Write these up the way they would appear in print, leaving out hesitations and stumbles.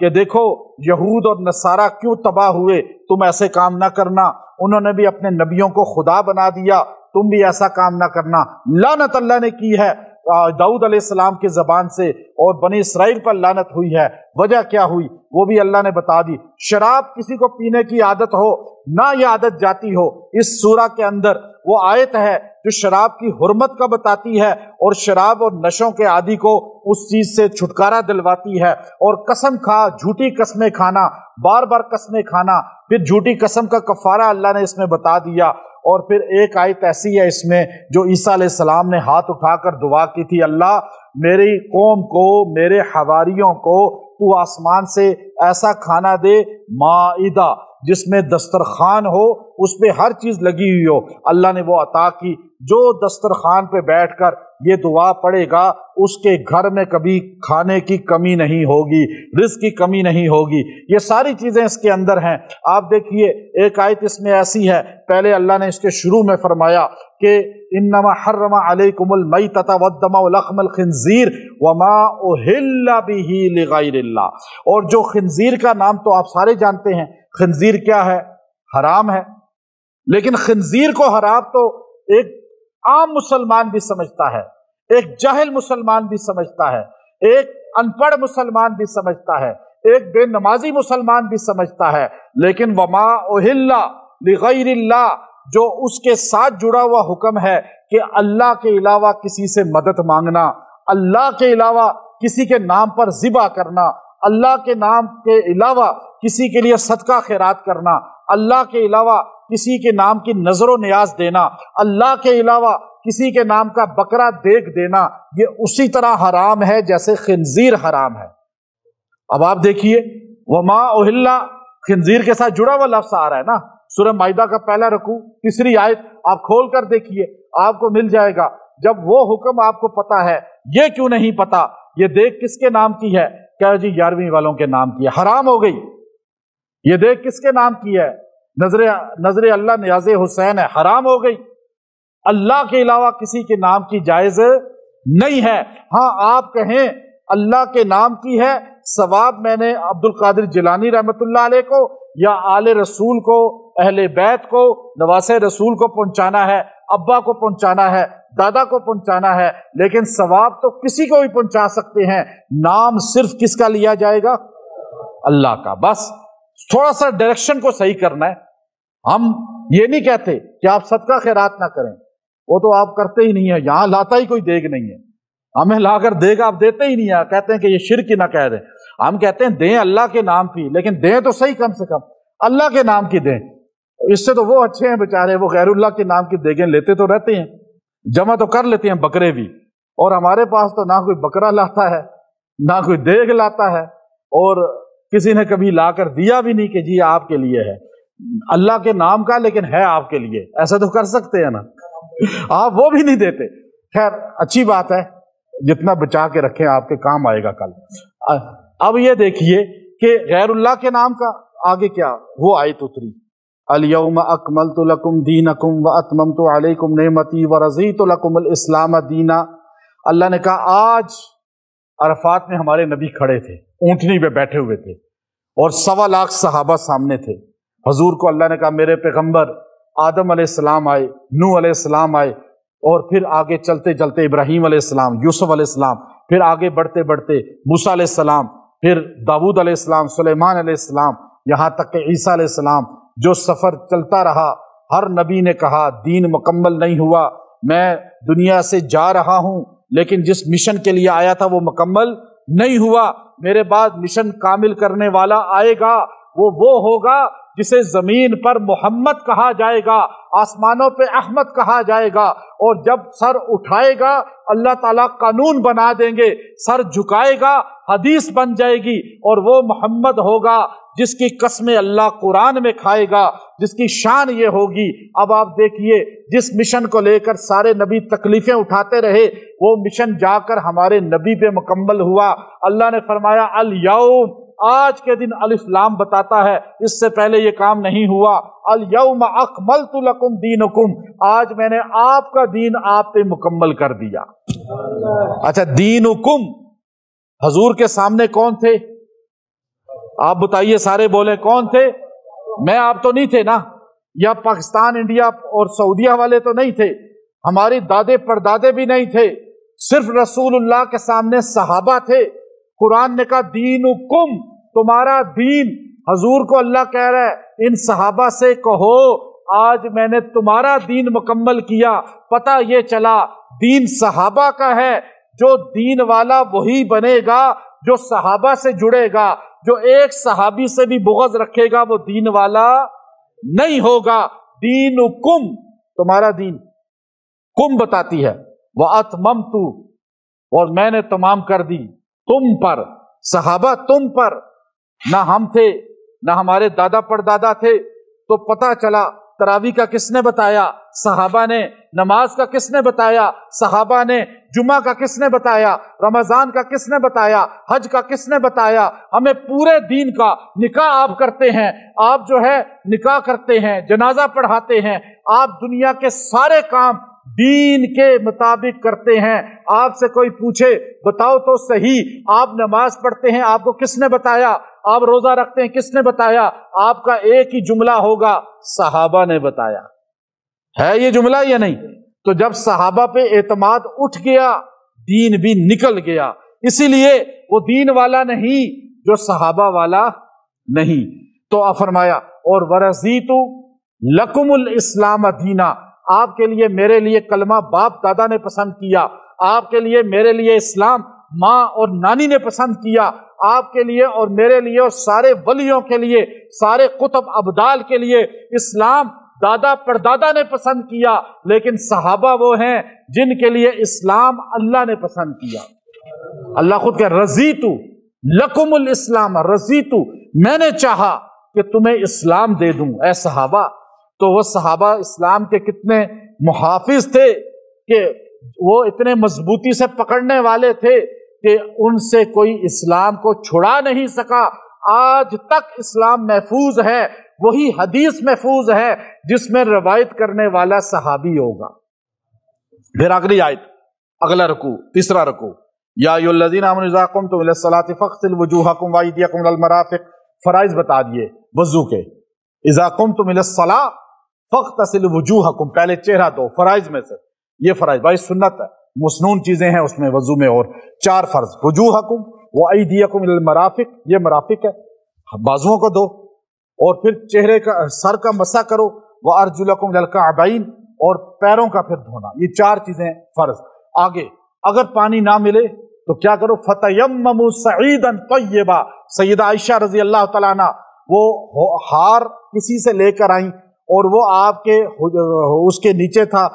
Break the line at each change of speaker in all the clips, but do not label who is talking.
کہ دیکھو یہود اور نصارہ کیوں تباہ ہوئے، تم ایسے کام نہ کرنا، انہوں نے بھی اپنے نبیوں کو خدا بنا دیا، تم بھی ایسا کام نہ کرنا۔ لعنت اللہ نے کی ہے داؤد علیہ السلام کی زبان سے، اور بنی اسرائیل پر لعنت ہوئی ہے۔ وجہ کیا ہوئی وہ بھی اللہ نے بتا دی۔ شراب کسی کو پینے کی عادت ہو، نہ یہ عادت جاتی ہو، اس سورہ کے اندر وہ آیت ہے جو شراب کی حرمت کا بتاتی ہے، اور شراب اور نشوں کے عادی کو اس چیز سے چھٹکارا دلواتی ہے۔ اور قسم کھا، جھوٹی قسمیں کھانا، بار بار قسمیں کھانا، پھر جھوٹی قسم کا کفارہ اللہ نے اس میں بتا دیا۔ اور پھر ایک آیت ایسی ہے اس میں جو عیسیٰ علیہ السلام نے ہاتھ اٹھا کر دعا کی تھی، اللہ میری قوم کو، میرے حواریوں کو تو آسمان سے ایسا کھانا دے، مائدہ جس میں دسترخوان ہو، اس پہ ہر چیز لگی ہوئی ہو۔ اللہ نے وہ عطا کی۔ جو دسترخوان پہ بیٹھ کر یہ دعا پڑھے گا اس کے گھر میں کبھی کھانے کی کمی نہیں ہوگی، رزق کی کمی نہیں ہوگی۔ یہ ساری چیزیں اس کے اندر ہیں۔ آپ دیکھیے ایک آیت اس میں ایسی ہے، پہلے اللہ نے اس کے شروع میں فرمایا کہ انما حرم علیکم المیتۃ والدم ولحم الخنزیر وما اہل بہ لغیر اللہ۔ اور جو خنزیر کا نام تو آپ سارے جانتے ہیں، خنزیر کیا ہے؟ حرام ہے۔ لیکن خنزیر کو حرام تو ایک عام مسلمان بھی سمجھتا ہے، ایک جاہل مسلمان بھی سمجھتا ہے، ایک ان پڑھ مسلمان بھی سمجھتا ہے، ایک بے نمازی مسلمان بھی سمجھتا ہے۔ لیکن وما اہل لغیر اللہ، جو اس کے ساتھ جڑا ہوا حکم ہے کہ اللہ کے علاوہ کسی سے مدد مانگنا، اللہ کے علاوہ کسی کے نام پر ذبح کرنا، اللہ کے نام کے علاوہ کسی کے لیے صدقہ خیرات کرنا، اللہ کے علاوہ کسی کے نام کی نظر و نیاز دینا، اللہ کے علاوہ کسی کے نام کا بکرا دیگ دینا، یہ اسی طرح حرام ہے جیسے خنزیر حرام ہے۔ اب آپ دیکھیے وما اہل، خنزیر کے ساتھ جڑا ہوا لفظ آ رہا ہے نا، سورہ مائدہ کا پہلا رکوع تیسری آیت آپ کھول کر دیکھیے، آپ کو مل جائے گا۔ جب وہ حکم آپ کو پتا ہے، یہ کیوں نہیں پتا یہ دیگ کس کے نام کی ہے؟ کہ جی 11ویں والوں کے نام کی ہے، حرام ہو گئی۔ یہ دیگ کس کے نام کی ہے؟ نظر اللہ نیاز حسین ہے، حرام ہو گئی۔ اللہ کے علاوہ کسی کے نام کی جائز نہیں ہے۔ ہاں آپ کہیں اللہ کے نام کی ہے، ثواب میں نے عبد القادر جیلانی رحمۃ اللہ علیہ کو یا آل رسول کو، اہل بیت کو، نواسہ رسول کو پہنچانا ہے، ابا کو پہنچانا ہے، دادا کو پہنچانا ہے، لیکن ثواب تو کسی کو بھی پہنچا سکتے ہیں۔ نام صرف کس کا لیا جائے گا؟ اللہ کا۔ بس تھوڑا سا ڈائریکشن کو صحیح کرنا ہے۔ ہم یہ نہیں کہتے کہ آپ صدقہ خیرات نہ کریں، وہ تو آپ کرتے ہی نہیں ہیں، یہاں لاتا ہی کوئی دیگ نہیں ہے، ہمیں لا کر دیگ آپ دیتے ہی نہیں ہیں، کہتے ہیں کہ یہ شرک ہی نہ کہہ دیں۔ ہم کہتے ہیں دیں اللہ کے نام کی، لیکن دیں تو صحیح، کم سے کم اللہ کے نام کی دیں۔ اس سے تو وہ اچھے ہیں بیچارے، وہ غیر اللہ کے نام کی دیگیں لیتے تو رہتے ہیں، جمع تو کر لیتے ہیں بکرے بھی، اور ہمارے پاس تو نہ کوئی بکرا لاتا ہے نہ کوئی دیگ لاتا ہے، اور کسی نے کبھی لا کر دیا بھی نہیں کہ جی آپ کے لیے ہے، اللہ کے نام کا لیکن ہے آپ کے لیے، ایسا تو کر سکتے ہیں نا، آپ وہ بھی نہیں دیتے۔ خیر اچھی بات ہے، جتنا بچا کے رکھیں آپ کے کام آئے گا کل۔ اب یہ دیکھیے کہ غیر اللہ کے نام کا آگے کیا وہ آیت اتری، الیوم اکملت لکم دینکم واتممت علیکم نعمتی ورضیت لکم الاسلام دینا۔ اللہ نے کہا آج عرفات میں ہمارے نبی کھڑے تھے، اونٹنی پہ بیٹھے ہوئے تھے، اور 1.25 لاکھ صحابہ سامنے تھے۔ حضور کو اللہ نے کہا میرے پیغمبر آدم علیہ السلام آئے، نوح علیہ السلام آئے، اور پھر آگے چلتے چلتے ابراہیم علیہ السلام، یوسف علیہ السلام، پھر آگے بڑھتے بڑھتے موسیٰ علیہ السلام، پھر داؤد علیہ السلام، سلیمان علیہ السلام، یہاں تک کہ عیسیٰ علیہ السلام۔ جو سفر چلتا رہا، ہر نبی نے کہا دین مکمل نہیں ہوا، میں دنیا سے جا رہا ہوں، لیکن جس مشن کے لیے آیا تھا وہ مکمل نہیں ہوا، میرے بعد مشن کامل کرنے والا آئے گا، وہ ہوگا جسے زمین پر محمد کہا جائے گا، آسمانوں پہ احمد کہا جائے گا، اور جب سر اٹھائے گا اللہ تعالیٰ قانون بنا دیں گے، سر جھکائے گا حدیث بن جائے گی، اور وہ محمد ہوگا جس کی قسمیں اللہ قرآن میں کھائے گا، جس کی شان یہ ہوگی۔ اب آپ دیکھیے جس مشن کو لے کر سارے نبی تکلیفیں اٹھاتے رہے، وہ مشن جا کر ہمارے نبی پہ مکمل ہوا۔ اللہ نے فرمایا الیوم، آج کے دن الف لام بتاتا ہے، اس سے پہلے یہ کام نہیں ہوا۔ الیوم اکملت لکم دینکم، آج میں نے آپ کا دین آپ پہ مکمل کر دیا۔ اچھا دینکم، حضور کے سامنے کون تھے؟ آپ بتائیے سارے بولے کون تھے؟ میں آپ تو نہیں تھے نا، یا پاکستان انڈیا اور سعودیہ والے تو نہیں تھے، ہماری دادے پردادے بھی نہیں تھے، صرف رسول اللہ کے سامنے صحابہ تھے۔ قرآن نے کہا دینکم، تمہارا دین، حضور کو اللہ کہہ رہا ہے ان صحابہ سے کہو آج میں نے تمہارا دین مکمل کیا۔ پتہ یہ چلا دین صحابہ کا ہے، جو دین والا وہی بنے گا جو صحابہ سے جڑے گا، جو ایک صحابی سے بھی بغض رکھے گا وہ دین والا نہیں ہوگا۔ دینکم، تمہارا دین، کم بتاتی ہے وَأَتْمَمْتُ، اور میں نے تمام کر دی تم پر، صحابہ تم پر، نہ ہم تھے نہ ہمارے دادا پردادا تھے۔ تو پتہ چلا تراویح کا کس نے بتایا؟ صحابہ نے۔ نماز کا کس نے بتایا؟ صحابہ نے۔ جمعہ کا کس نے بتایا؟ رمضان کا کس نے بتایا؟ حج کا کس نے بتایا؟ ہمیں پورے دین کا، نکاح آپ کرتے ہیں، آپ جو ہے نکاح کرتے ہیں، جنازہ پڑھاتے ہیں، آپ دنیا کے سارے کام دین کے مطابق کرتے ہیں۔ آپ سے کوئی پوچھے بتاؤ تو صحیح آپ نماز پڑھتے ہیں، آپ کو کس نے بتایا؟ آپ روزہ رکھتے ہیں، کس نے بتایا؟ آپ کا ایک ہی جملہ ہوگا صحابہ نے بتایا۔ ہے یہ جملہ یا نہیں؟ تو جب صحابہ پہ اعتماد اٹھ گیا دین بھی نکل گیا۔ اسی لیے وہ دین والا نہیں جو صحابہ والا نہیں۔ تو فرمایا اور وَرَضِيتُ لَكُمُ الْإِسْلَامَ دِينًا، آپ کے لیے میرے لیے کلمہ باپ دادا نے پسند کیا، آپ کے لیے میرے لیے اسلام ماں اور نانی نے پسند کیا، آپ کے لیے اور میرے لیے اور سارے ولیوں کے لیے، سارے قطب ابدال کے لیے اسلام دادا پردادا نے پسند کیا، لیکن صحابہ وہ ہیں جن کے لیے اسلام اللہ نے پسند کیا۔ اللہ خود کہ رضیتو لکم الاسلام، رضیتو، میں نے چاہا کہ تمہیں اسلام دے دوں اے صحابہ۔ تو وہ صحابہ اسلام کے کتنے محافظ تھے کہ وہ اتنے مضبوطی سے پکڑنے والے تھے کہ ان سے کوئی اسلام کو چھڑا نہیں سکا۔ آج تک اسلام محفوظ ہے، وہی حدیث محفوظ ہے جس میں روایت کرنے والا صحابی ہوگا۔ پھر اگلی آیت، اگلا رکوع، تیسرا رکوع، یا ایھا الذین آمنوا اذا قمتم الی الصلاۃ فاغسلوا وجوہکم وایدیکم الی المرافق، فرائض بتا دیے وضو کے۔ اذا قمتم الی الصلاۃ فاغسلوا وجوہکم، پہلے چہرہ دھو، فرائض میں سے یہ فرائض، بھائی سنت ہے، مسنون چیزیں ہیں اس میں وضو میں، اور 4 فرض، وجوہکم وایدیکم الی المرافق، یہ مرافق ہے، بازوؤں کو دھو، اور پھر چہرے کا، سر کا مسح کرو، وارجلکم الی الکعبین، اور پیروں کا پھر دھونا، یہ 4 چیزیں فرض۔ آگے اگر پانی نہ ملے تو کیا کرو؟ فتیمموا صعیدا طیبا، سیدہ عائشہ رضی اللہ تعالیٰ عنہ وہ ہار کسی سے لے کر آئیں، اور وہ آپ کے اس کے نیچے تھا،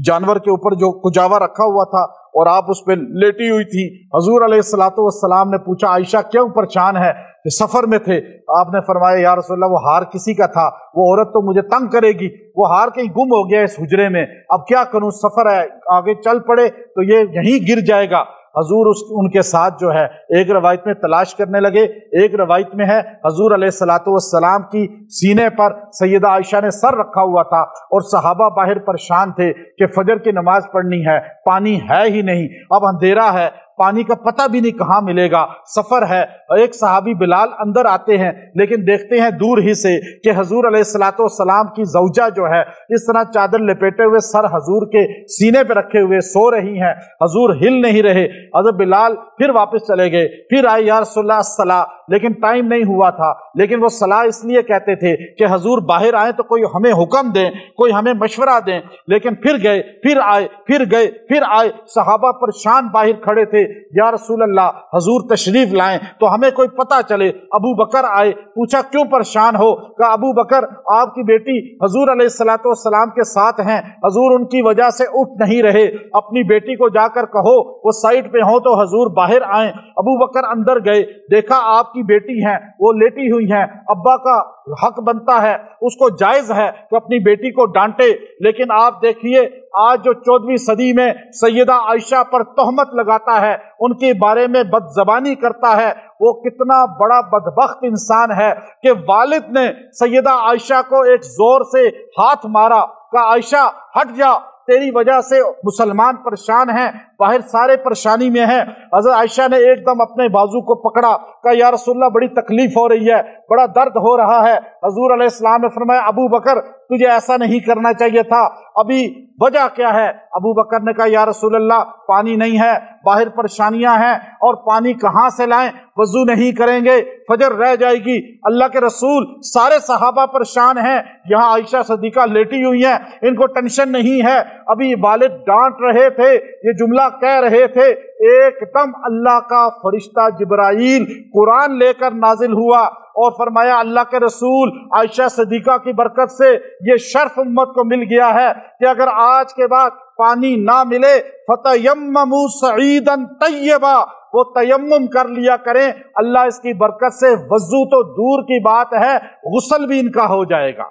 جانور کے اوپر جو کجاوا رکھا ہوا تھا، اور آپ اس پہ لیٹی ہوئی تھی۔ حضور علیہ السلام نے پوچھا عائشہ کیوں پریشان ہے؟ سفر میں تھے۔ آپ نے فرمایا یا رسول اللہ وہ ہار کسی کا تھا، وہ عورت تو مجھے تنگ کرے گی، وہ ہار کہیں گم ہو گیا اس حجرے میں، اب کیا کروں، سفر ہے، آگے چل پڑے تو یہ یہیں گر جائے گا۔ حضور ان کے ساتھ جو ہے ایک روایت میں تلاش کرنے لگے، ایک روایت میں ہے حضور علیہ السلام کی سینے پر سیدہ عائشہ نے سر رکھا ہوا تھا، اور صحابہ باہر پریشان تھے کہ فجر کی نماز پڑھنی ہے، پانی ہے ہی نہیں، اب اندھیرا ہے، پانی کا پتہ بھی نہیں کہاں ملے گا، سفر ہے۔ ایک صحابی بلال اندر آتے ہیں لیکن دیکھتے ہیں دور ہی سے کہ حضور علیہ السلام کی زوجہ جو ہے اس طرح چادر لپیٹے ہوئے سر حضور کے سینے پہ رکھے ہوئے سو رہی ہیں، حضور ہل نہیں رہے۔ حضرت بلال پھر واپس چلے گئے، پھر آئے یا رسول اللہ الصلاۃ، لیکن ٹائم نہیں ہوا تھا، لیکن وہ صلاح اس لیے کہتے تھے کہ حضور باہر آئیں تو کوئی ہمیں حکم دیں، کوئی ہمیں مشورہ دیں، لیکن پھر گئے، پھر آئے، پھر گئے، پھر آئے، صحابہ پریشان باہر کھڑے تھے، یا رسول اللہ حضور تشریف لائیں تو ہمیں کوئی پتہ چلے۔ ابو بکر آئے، پوچھا کیوں پریشان ہو؟ کہا ابو بکر آپ کی بیٹی حضور علیہ السلام کے ساتھ ہیں، حضور ان کی وجہ سے اٹھ نہیں رہے، اپنی بیٹی کو جا کر کہو وہ سائٹ پہ ہوں تو حضور باہر آئیں۔ ابو بکر اندر گئے، دیکھا آپ کی بیٹی ہیں، وہ لیٹی ہوئی ہیں، ابا کا حق بنتا ہے، اس کو جائز ہے کہ اپنی بیٹی کو ڈانٹے، لیکن آپ دیکھیے آج جو 14ویں صدی میں سیدہ عائشہ پر تہمت لگاتا ہے، ان کے بارے میں بد زبانی کرتا ہے، وہ کتنا بڑا بدبخت انسان ہے کہ والد نے سیدہ عائشہ کو ایک زور سے ہاتھ مارا، کہا عائشہ ہٹ جا، تیری وجہ سے مسلمان پریشان ہیں، باہر سارے پریشانی میں ہیں۔ حضرت عائشہ نے ایک دم اپنے بازو کو پکڑا، کہا یا رسول اللہ بڑی تکلیف ہو رہی ہے، بڑا درد ہو رہا ہے۔ حضور علیہ السلام نے فرمایا ابو بکر تجھے ایسا نہیں کرنا چاہیے تھا، ابھی وجہ کیا ہے؟ ابو بکر نے کہا یا رسول اللہ پانی نہیں ہے، باہر پریشانیاں ہیں، اور پانی کہاں سے لائیں؟ وضو نہیں کریں گے فجر رہ جائے گی۔ اللہ کے رسول سارے صحابہ پریشان ہیں، یہاں عائشہ صدیقہ لیٹی ہوئی ہیں، ان کو ٹینشن نہیں ہے، ابھی والد ڈانٹ رہے تھے، یہ جملہ کہہ رہے تھے، ایک دم اللہ کا فرشتہ جبرائیل قرآن لے کر نازل ہوا اور فرمایا اللہ کے رسول عائشہ صدیقہ کی برکت سے یہ شرف امت کو مل گیا ہے کہ اگر آج کے بعد پانی نہ ملے فَتَيَمَّمُوا صَعِيدًا طَيِّبًا، وہ تیمم کر لیا کریں، اللہ اس کی برکت سے وضو تو دور کی بات ہے غسل بھی ان کا ہو جائے گا۔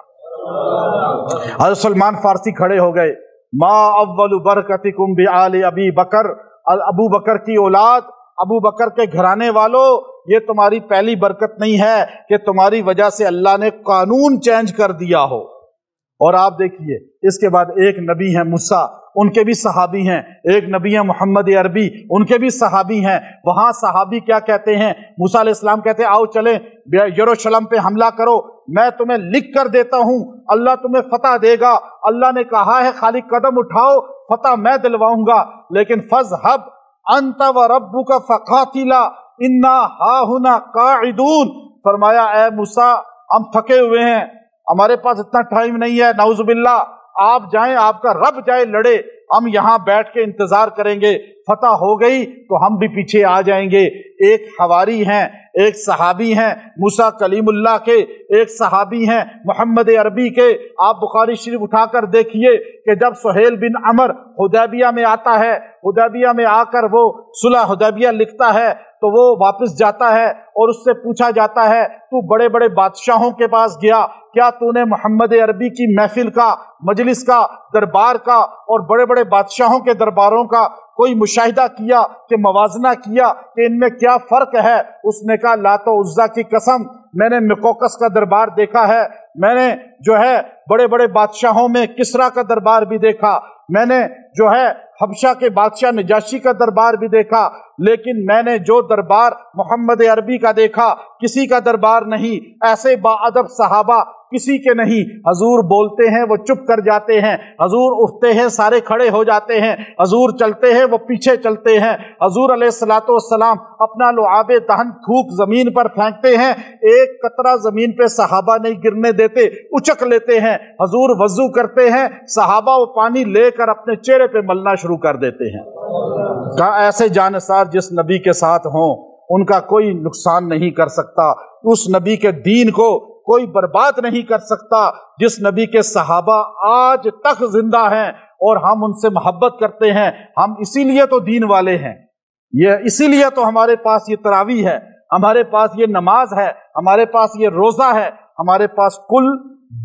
حضرت سلمان فارسی کھڑے ہو گئے، ما اول برکتکم بعال ابی بکر، ابو بکر کی اولاد، ابو بکر کے گھرانے والوں، یہ تمہاری پہلی برکت نہیں ہے کہ تمہاری وجہ سے اللہ نے قانون چینج کر دیا ہو۔ اور آپ دیکھیے اس کے بعد ایک نبی ہیں موسیٰ، ان کے بھی صحابی ہیں، ایک نبی ہیں محمد عربی، ان کے بھی صحابی ہیں۔ وہاں صحابی کیا کہتے ہیں؟ موسیٰ علیہ السلام کہتے ہیں آؤ چلیں یروشلم پہ حملہ کرو، میں تمہیں لکھ کر دیتا ہوں، اللہ تمہیں فتح دے گا، اللہ نے کہا ہے خالی قدم اٹھاؤ فتح میں دلواؤں گا، لیکن فَاذْهَبْ أَنْتَ وَرَبُّكَ فَقَاتِلَا إِنَّا هَاهُنَا قَاعِدُونَ۔ فرمایا اے موسیٰ ہم تھکے ہوئے ہیں، ہمارے پاس اتنا ٹائم نہیں ہے، نعوذ باللہ، آپ جائیں، آپ کا رب جائے لڑے، ہم یہاں بیٹھ کے انتظار کریں گے، فتح ہو گئی تو ہم بھی پیچھے آ جائیں گے۔ ایک حواری ہیں، ایک صحابی ہیں موسیٰ کلیم اللہ کے، ایک صحابی ہیں محمد عربی کے۔ آپ بخاری شریف اٹھا کر دیکھیے کہ جب سہیل بن عمر حدیبیہ میں آتا ہے، حدیبیہ میں آ کر وہ صلح حدیبیہ لکھتا ہے تو وہ واپس جاتا ہے اور اس سے پوچھا جاتا ہے تو بڑے بڑے بادشاہوں کے پاس گیا، کیا تو نے محمد عربی کی محفل کا، مجلس کا، دربار کا اور بڑے بڑے بادشاہوں کے درباروں کا کوئی مشاہدہ کیا کہ موازنہ کیا کہ ان میں کیا فرق ہے؟ اس نے کہا لات و عزا کی قسم، میں نے مقوقس کا دربار دیکھا ہے، میں نے جو ہے بڑے بڑے بادشاہوں میں کسریٰ کا دربار بھی دیکھا، میں نے جو ہے حبشہ کے بادشاہ نجاشی کا دربار بھی دیکھا، لیکن میں نے جو دربار محمد عربی کا دیکھا کسی کا دربار نہیں، ایسے باادب صحابہ کسی کے نہیں۔ حضور بولتے ہیں وہ چپ کر جاتے ہیں، حضور اٹھتے ہیں سارے کھڑے ہو جاتے ہیں، حضور چلتے ہیں وہ پیچھے چلتے ہیں، حضور علیہ السلام اپنا لعاب دہن تھوک زمین پر پھینکتے ہیں، ایک قطرہ زمین پہ صحابہ نہیں گرنے دیتے، اچک لیتے ہیں، حضور وضو کرتے ہیں، صحابہ وہ پانی لے کر اپنے چہرے پہ ملنا شروع کر دیتے ہیں۔ کہا ایسے جانثار جس نبی کے ساتھ ہوں ان کا کوئی نقصان نہیں کر سکتا، اس نبی کے دین کو کوئی برباد نہیں کر سکتا، جس نبی کے صحابہ آج تک زندہ ہیں اور ہم ان سے محبت کرتے ہیں، ہم اسی لیے تو دین والے ہیں، یہ اسی لیے تو ہمارے پاس یہ تراویح ہے، ہمارے پاس یہ نماز ہے، ہمارے پاس یہ روزہ ہے، ہمارے پاس کل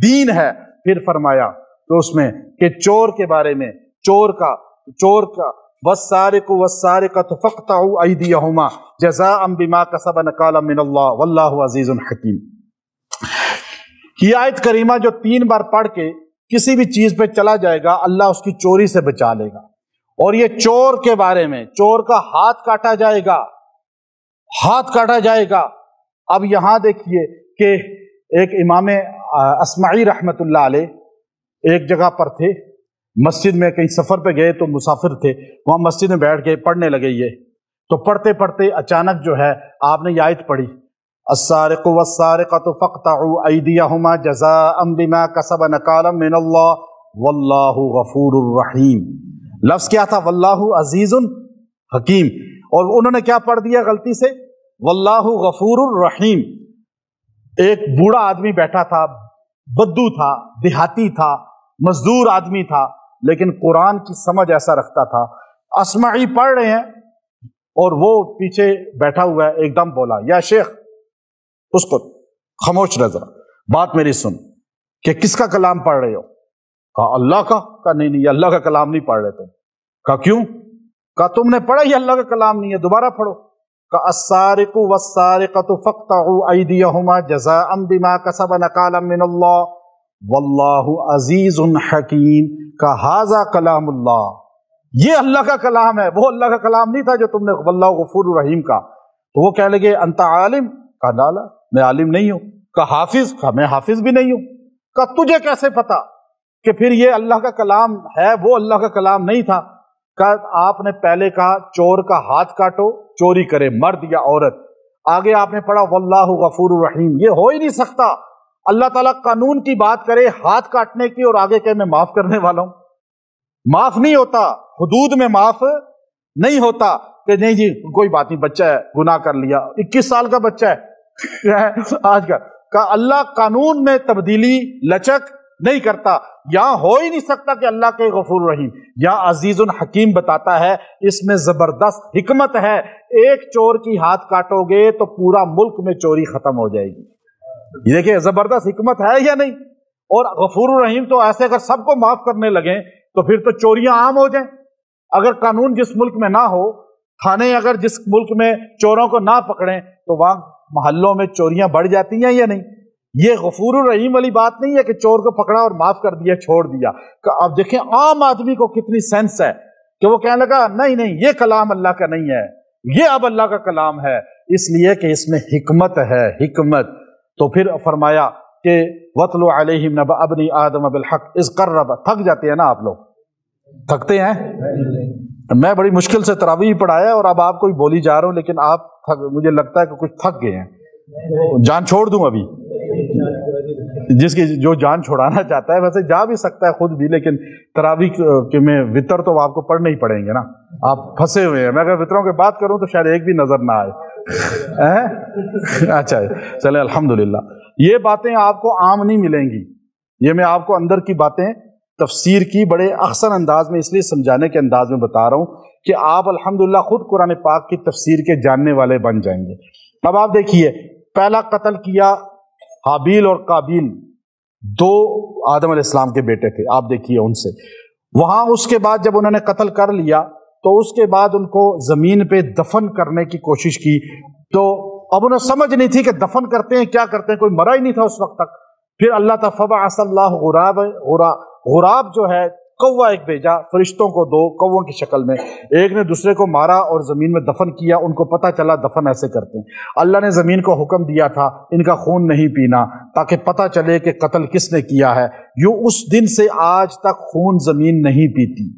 دین ہے۔ پھر فرمایا تو اس میں کہ چور کے بارے میں، چور کا وَالسَّارِقُ وَالسَّارِقَةُ فَاقْطَعُوا أَيْدِيَهُمَا جَزَاءً بِمَا كَسَبَا نَكَالًا مِّنَ اللَّهِ وَاللَّهُ عَزِيزٌ حَكِيمٌ۔ یہ آیت کریمہ جو 3 بار پڑھ کے کسی بھی چیز پہ چلا جائے گا اللہ اس کی چوری سے بچا لے گا، اور یہ چور کے بارے میں، چور کا ہاتھ کاٹا جائے گا، ہاتھ کاٹا جائے گا۔ اب یہاں دیکھیے کہ ایک امام اصمعی رحمت اللہ علیہ ایک جگہ پر تھے، مسجد میں کہیں سفر پہ گئے تو مسافر تھے، وہاں مسجد میں بیٹھ کے پڑھنے لگے، یہ تو پڑھتے پڑھتے اچانک جو ہے آپ نے یہ آیت پڑھی السارق والسارقۃ فاقطعوا ایدیہما جزاء بما کسبا نکالا من اللہ واللہ غفور الرحیم۔ لفظ کیا تھا؟ واللہ عزیز حکیم، اور انہوں نے کیا پڑھ دیا غلطی سے؟ واللہ غفور الرحیم۔ ایک بوڑھا آدمی بیٹھا تھا، بدو تھا، دیہاتی تھا، مزدور آدمی تھا، لیکن قرآن کی سمجھ ایسا رکھتا تھا۔ اصمعی پڑھ رہے ہیں اور وہ پیچھے بیٹھا ہوا ہے، ایک دم بولا یا شیخ اس کو خاموش رہ ذرا، بات میری سن، کہ کس کا کلام پڑھ رہے ہو؟ کہا اللہ کا۔ کہا نہیں نہیں اللہ کا کلام نہیں پڑھ رہے تم۔ کہا کیوں؟ کہا تم نے پڑھا یہ اللہ کا کلام نہیں ہے، دوبارہ پڑھو۔ کہا السارق والسارقۃ فاقطعوا ایدیہما جزاء بما کسبا نکالا من اللہ واللہ عزیز حکیم۔ کہا ھذا کلام اللہ، یہ اللہ کا کلام ہے، وہ اللہ کا کلام نہیں تھا جو تم نے واللہ غفور الرحیم کا۔ تو وہ کہنے لگے انت عالم؟ کہا لا میں عالم نہیں ہوں۔ کہا حافظ؟ کہا میں حافظ بھی نہیں ہوں۔ کہا تجھے کیسے پتا کہ پھر یہ اللہ کا کلام ہے؟ وہ اللہ کا کلام نہیں تھا۔ کہا آپ نے پہلے کہا چور کا ہاتھ کاٹو چوری کرے، مرد یا عورت، آگے آپ نے پڑھا واللہ غفور الرحیم۔ یہ ہو ہی نہیں سکتا اللہ تعالیٰ قانون کی بات کرے ہاتھ کاٹنے کی اور آگے کہ میں معاف کرنے والا ہوں۔ معاف نہیں ہوتا، حدود میں معاف نہیں ہوتا کہ نہیں جی کوئی بات نہیں، بچہ ہے گناہ کر لیا، 21 سال کا بچہ ہے آج کا اللہ قانون میں تبدیلی لچک نہیں کرتا۔ یہاں ہو ہی نہیں سکتا کہ اللہ کے غفور رحیم، یہاں عزیز الحکیم بتاتا ہے، اس میں زبردست حکمت ہے۔ ایک چور کی ہاتھ کاٹو گے تو پورا ملک میں چوری ختم ہو جائے گی۔ یہ دیکھیں زبردست حکمت ہے یا نہیں؟ اور غفور الرحیم تو ایسے اگر سب کو معاف کرنے لگیں تو پھر تو چوریاں عام ہو جائیں۔ اگر قانون جس ملک میں نہ ہو، تھانے اگر جس ملک میں چوروں کو نہ پکڑیں تو وہاں محلوں میں چوریاں بڑھ جاتی ہیں یا نہیں؟ یہ غفور الرحیم والی بات نہیں ہے کہ چور کو پکڑا اور معاف کر دیا چھوڑ دیا۔ اب دیکھیں عام آدمی کو کتنی سینس ہے کہ وہ کہنے لگا نہیں یہ کلام اللہ کا نہیں ہے، یہ اب اللہ کا کلام ہے، اس لیے کہ اس میں حکمت ہے، حکمت۔ تو پھر فرمایا کہ وَاتْلُ عَلَيْهِمْ نَبَأَ ابْنِ آدَمَ بِالْحَقِّ إِذْ قَرَّبَ۔ تھک جاتے ہیں نا آپ لوگ؟ تھکتے ہیں؟ میں بڑی مشکل سے تراویح پڑھایا اور اب آپ کو ہی بولی جا رہا ہوں، لیکن آپ مجھے لگتا ہے کہ کچھ تھک گئے ہیں۔ جان چھوڑ دوں ابھی؟ جس کی جو جان چھوڑانا چاہتا ہے ویسے جا بھی سکتا ہے خود بھی، لیکن تراویح میں وطر تو آپ کو پڑھنے ہی پڑیں گے نا، آپ پھنسے ہوئے ہیں۔ میں اگر وطروں کی بات کروں تو شاید ایک بھی نظر نہ آئے۔ اچھا چلے الحمدللہ۔ یہ باتیں آپ کو عام نہیں ملیں گی، یہ میں آپ کو اندر کی باتیں تفسیر کی بڑے احسن انداز میں اس لیے سمجھانے کے انداز میں بتا رہا ہوں کہ آپ الحمدللہ خود قرآن پاک کی تفسیر کے جاننے والے بن جائیں گے۔ اب آپ دیکھیے، پہلا قتل کیا حابیل اور قابیل، دو آدم علیہ السلام کے بیٹے تھے، آپ دیکھیے ان سے وہاں اس کے بعد جب انہوں نے قتل کر لیا تو اس کے بعد ان کو زمین پہ دفن کرنے کی کوشش کی، تو اب انہیں سمجھ نہیں تھی کہ دفن کرتے ہیں کیا کرتے ہیں، کوئی مرا ہی نہیں تھا اس وقت تک۔ پھر اللہ تعالیٰ فبعث اللہ غراب جو ہے کوا ایک بھیجا، فرشتوں کو دو کووں کی شکل میں، ایک نے دوسرے کو مارا اور زمین میں دفن کیا، ان کو پتہ چلا دفن ایسے کرتے ہیں۔ اللہ نے زمین کو حکم دیا تھا ان کا خون نہیں پینا تاکہ پتہ چلے کہ قتل کس نے کیا ہے۔ یوں اس دن سے آج تک خون زمین نہیں پیتی،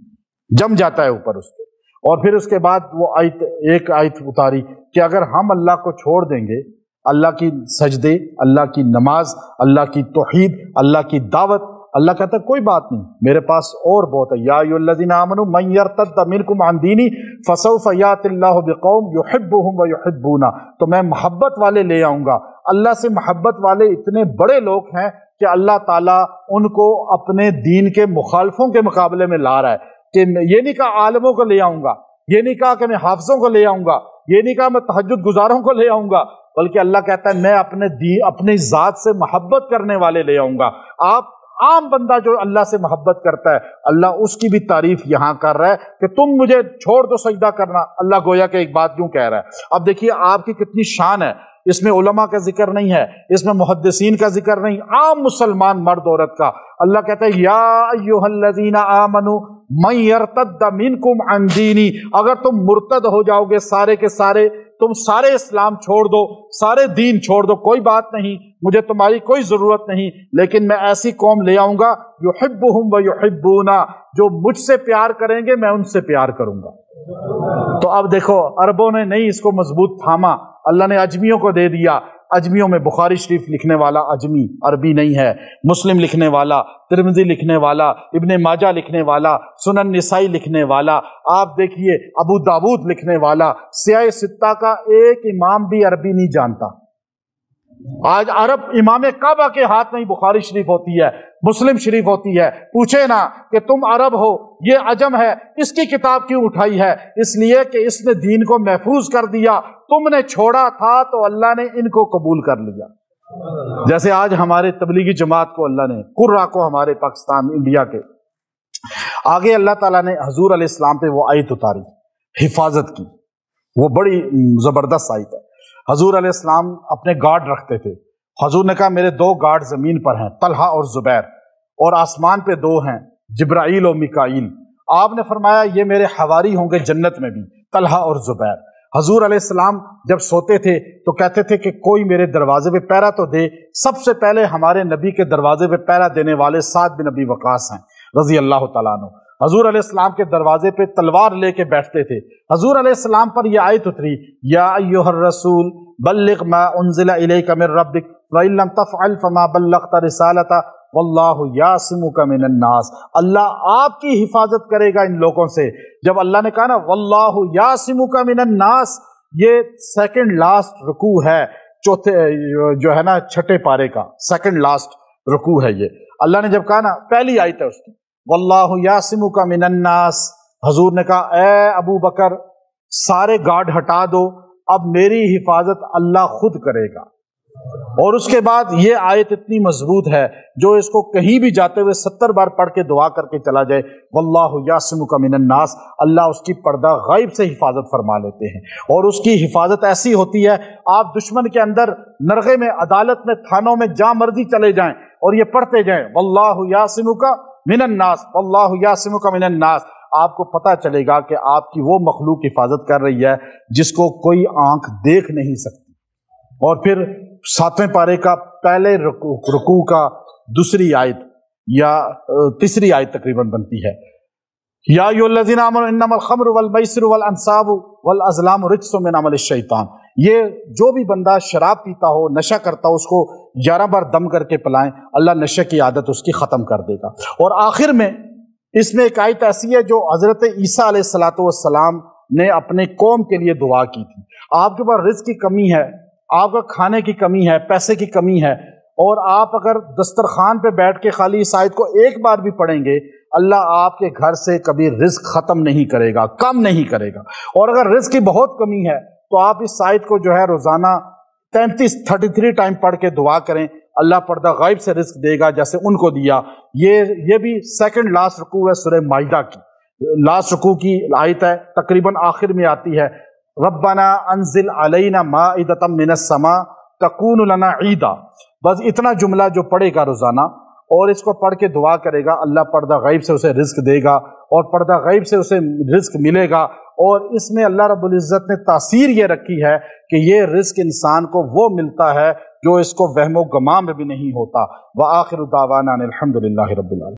جم جاتا ہے اوپر اس کے۔ اور پھر اس کے بعد وہ ایک آیت اتاری کہ اگر ہم اللہ کو چھوڑ دیں گے، اللہ کی سجدے، اللہ کی نماز، اللہ کی توحید، اللہ کی دعوت، اللہ کہتا ہے کوئی بات نہیں، میرے پاس اور بہت ہے۔ یا ایھا الذین آمنوا من یرتد منکم عن دینی فسوف یأتی اللہ بقوم یحبهم ویحبونہ۔ تو میں محبت والے لے آؤں گا۔ اللہ سے محبت والے اتنے بڑے لوگ ہیں کہ اللہ تعالیٰ ان کو اپنے دین کے مخالفوں کے مقابلے میں لا رہا ہے، کہ یہ نہیں کہا عالموں کو لے آؤں گا، یہ نہیں کہا کہ میں حافظوں کو لے آؤں گا، یہ نہیں کہا میں تہجد گزاروں کو لے آؤں گا، بلکہ اللہ کہتا ہے میں اپنی ذات سے محبت کرنے والے لے آؤں گا۔ آپ عام بندہ جو اللہ سے محبت کرتا ہے، اللہ اس کی بھی تعریف یہاں کر رہا ہے کہ تم مجھے چھوڑ دو سجدہ کرنا۔ اللہ گویا کہ ایک بات کیوں کہہ رہا ہے؟ اب دیکھیے آپ کی کتنی شان ہے، اس میں علماء کا ذکر نہیں ہے، اس میں محدثین کا ذکر نہیں، عام مسلمان مرد عورت کا۔ اللہ کہتا ہے یا ایھا الذین آمنوا من یرتد منکم عن دینی، اگر تم مرتد ہو جاؤ گے سارے کے سارے، تم سارے اسلام چھوڑ دو، سارے دین چھوڑ دو، کوئی بات نہیں، مجھے تمہاری کوئی ضرورت نہیں، لیکن میں ایسی قوم لے آؤں گا یحبہم ویحبونا، جو مجھ سے پیار کریں گے میں ان سے پیار کروں گا۔ تو اب دیکھو عربوں نے نہیں اس کو مضبوط تھاما، اللہ نے اجمیوں کو دے دیا۔ اجمیوں میں بخاری شریف لکھنے والا اجمی عربی نہیں ہے، مسلم لکھنے والا، ترمذی لکھنے والا، ابن ماجہ لکھنے والا، سنن نسائی لکھنے والا، آپ دیکھیے ابو داود لکھنے والا، سیاہ ستہ کا ایک امام بھی عربی نہیں جانتا۔ آج عرب امام کعبہ کے ہاتھ میں بخاری شریف ہوتی ہے، مسلم شریف ہوتی ہے، پوچھے نا کہ تم عرب ہو، یہ عجم ہے، اس کی کتاب کیوں اٹھائی ہے؟ اس لیے کہ اس نے دین کو محفوظ کر دیا، تم نے چھوڑا تھا تو اللہ نے ان کو قبول کر لیا۔ جیسے آج ہمارے تبلیغی جماعت کو اللہ نے، قرہ کو، ہمارے پاکستان انڈیا کے آگے اللہ تعالیٰ نے حضور علیہ السلام پہ وہ آیت اتاری حفاظت کی، وہ بڑی زبردست آیت ہے۔ حضور علیہ السلام اپنے گارڈ رکھتے تھے، حضور نے کہا میرے دو گارڈ زمین پر ہیں، طلحہ اور زبیر، اور آسمان پہ دو ہیں، جبرائیل اور میکائیل۔ آپ نے فرمایا یہ میرے حواری ہوں گے جنت میں بھی، طلحہ اور زبیر۔ حضور علیہ السلام جب سوتے تھے تو کہتے تھے کہ کوئی میرے دروازے پہ پہرا تو دے۔ سب سے پہلے ہمارے نبی کے دروازے پہ پہرا دینے والے سعد بن ابی وقاص ہیں رضی اللہ تعالیٰ عنہ۔ حضور علیہ السلام کے دروازے پہ تلوار لے کے بیٹھتے تھے۔ حضور علیہ السلام پر یہ آیت اتری، یا ایھا الرسول بلغ ما انزل الیک من ربک وان لم تفعل فما بلغت رسالتہ واللہ یعصمک من الناس۔ اللہ آپ کی حفاظت کرے گا ان لوگوں سے۔ جب اللہ نے کہا نا واللہ یعصمک من الناس، یہ سیکنڈ لاسٹ رکوع ہے، چوتھے جو ہے نا چھٹے پارے کا سیکنڈ لاسٹ رکوع ہے یہ۔ اللہ نے جب کہا نا، پہلی آیت ہے اس کی، واللہ یعصمک من الناس، حضور نے کہا اے ابو بکر سارے گارڈ ہٹا دو، اب میری حفاظت اللہ خود کرے گا۔ اور اس کے بعد یہ آیت اتنی مضبوط ہے، جو اس کو کہیں بھی جاتے ہوئے 70 بار پڑھ کے دعا کر کے چلا جائے، واللہ یعصمک من الناس، اللہ اس کی پردہ غیب سے حفاظت فرما لیتے ہیں۔ اور اس کی حفاظت ایسی ہوتی ہے، آپ دشمن کے اندر نرغے میں، عدالت میں، تھانوں میں، جہاں مرضی چلے جائیں اور یہ پڑھتے جائیں واللہ یعصمک من الناس، واللہ یعصمک من الناس، آپ کو پتہ چلے گا کہ آپ کی وہ مخلوق حفاظت کر رہی ہے جس کو کوئی آنکھ دیکھ نہیں سکتی۔ اور پھر 7ویں پارے کا پہلے رکوع کا دوسری آیت یا تیسری آیت تقریباً بنتی ہے، یا ایھا الذین آمنوا انما الخمر والمیسر والانصاب والازلام رجس من عمل الشیطان۔ یہ جو بھی بندہ شراب پیتا ہو، نشہ کرتا ہو، اس کو 11 بار دم کر کے پلائیں، اللہ نشے کی عادت اس کی ختم کر دے گا۔ اور آخر میں اس میں ایک آیت ایسی ہے جو حضرت عیسیٰ علیہ السلام نے اپنے قوم کے لیے دعا کی تھی۔ آپ کے پاس رزق کی کمی ہے، آپ کا کھانے کی کمی ہے، پیسے کی کمی ہے، اور آپ اگر دسترخوان پہ بیٹھ کے خالی اس آیت کو ایک بار بھی پڑھیں گے، اللہ آپ کے گھر سے کبھی رزق ختم نہیں کرے گا، کم نہیں کرے گا۔ اور اگر رزق کی بہت کمی ہے تو آپ اس آیت کو جو ہے روزانہ 33 ٹائم پڑھ کے دعا کریں، اللہ پردہ غیب سے رزق دے گا جیسے ان کو دیا۔ یہ بھی سیکنڈ لاسٹ رکوع ہے سورہ مائدہ کی، لاسٹ رکوع کی آیت ہے، تقریباً آخر میں آتی ہے، ربنا انزل علینا مائدۃ من السماء تکون لنا عیدا۔ بس اتنا جملہ جو پڑھے گا روزانہ اور اس کو پڑھ کے دعا کرے گا، اللہ پردہ غیب سے اسے رزق دے گا، اور پردہ غیب سے اسے رزق ملے گا۔ اور اس میں اللہ رب العزت نے تاثیر یہ رکھی ہے کہ یہ رزق انسان کو وہ ملتا ہے جو اس کو وہم و گمان میں بھی نہیں ہوتا۔ وآخر دعوانا ان الحمد للہ رب العالمین۔